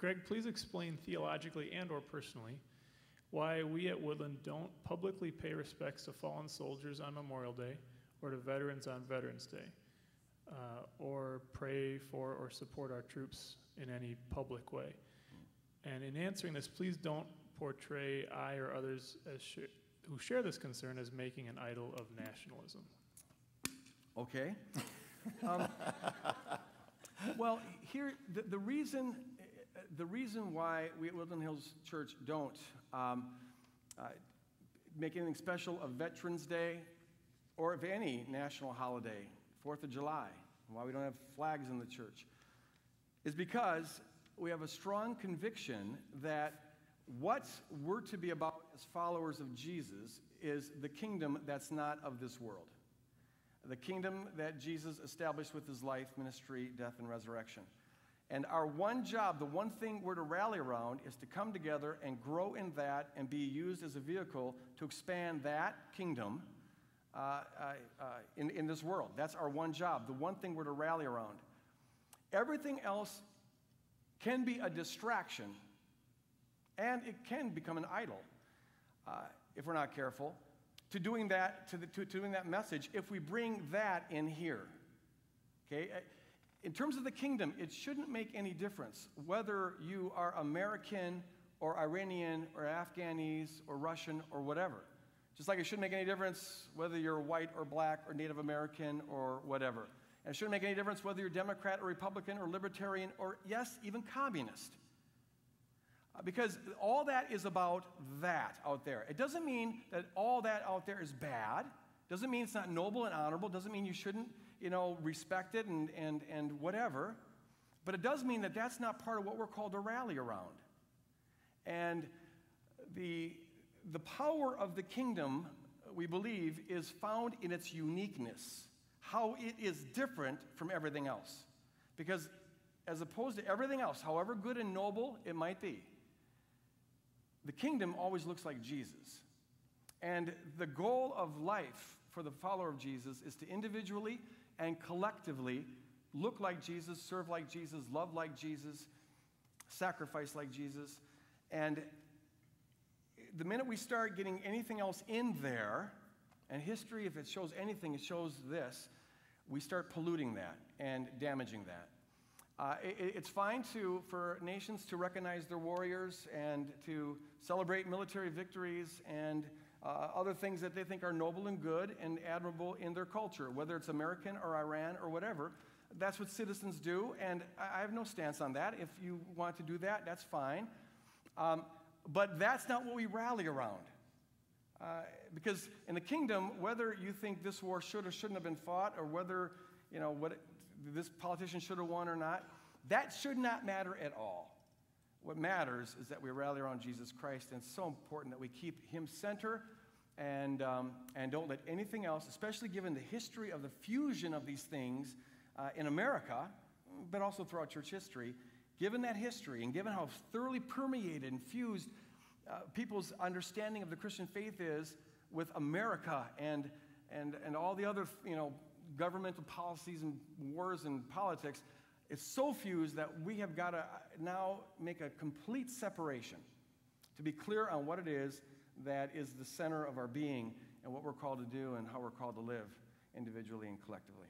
Greg, please explain theologically and or personally why we at Woodland don't publicly pay respects to fallen soldiers on Memorial Day or to veterans on Veterans Day, or pray for or support our troops in any public way. And in answering this, please don't portray I or others as who share this concern as making an idol of nationalism. Okay. Well, here, the reason why we at Woodland Hills Church don't make anything special of Veterans Day or of any national holiday, 4th of July, and why we don't have flags in the church, is because we have a strong conviction that what we're to be about as followers of Jesus is the kingdom that's not of this world. The kingdom that Jesus established with his life, ministry, death, and resurrection. And our one job, the one thing we're to rally around, is to come together and grow in that and be used as a vehicle to expand that kingdom in this world. That's our one job, the one thing we're to rally around. Everything else can be a distraction, and it can become an idol if we're not careful, to doing that, to doing that message, if we bring that in here. Okay? In terms of the kingdom, it shouldn't make any difference whether you are American or Iranian or Afghanis or Russian or whatever. Just like it shouldn't make any difference whether you're white or black or Native American or whatever. And it shouldn't make any difference whether you're Democrat or Republican or Libertarian or, yes, even communist. Because all that is about that out there. It doesn't mean that all that out there is bad. Doesn't mean it's not noble and honorable. Doesn't mean you shouldn't, respect it and whatever. But it does mean that that's not part of what we're called to rally around. And the power of the kingdom, we believe, is found in its uniqueness, how it is different from everything else. Because as opposed to everything else, however good and noble it might be, the kingdom always looks like Jesus. And the goal of life for the follower of Jesus is to individually and collectively look like Jesus, serve like Jesus, love like Jesus, sacrifice like Jesus. And the minute we start getting anything else in there, and history, if it shows anything, it shows this, we start polluting that and damaging that. It's fine for nations to recognize their warriors and to celebrate military victories and other things that they think are noble and good and admirable in their culture, whether it's American or Iran or whatever. That's what citizens do, and I have no stance on that. If you want to do that, that's fine. But that's not what we rally around. Because in the kingdom, whether you think this war should or shouldn't have been fought, or whether this politician should have won or not, that should not matter at all. What matters is that we rally around Jesus Christ, and it's so important that we keep him center and don't let anything else, especially given the history of the fusion of these things in America, but also throughout church history, given that history and given how thoroughly permeated and fused people's understanding of the Christian faith is with America and all the other governmental policies and wars and politics, it's so fused that we have got to now make a complete separation to be clear on what it is that is the center of our being and what we're called to do and how we're called to live individually and collectively.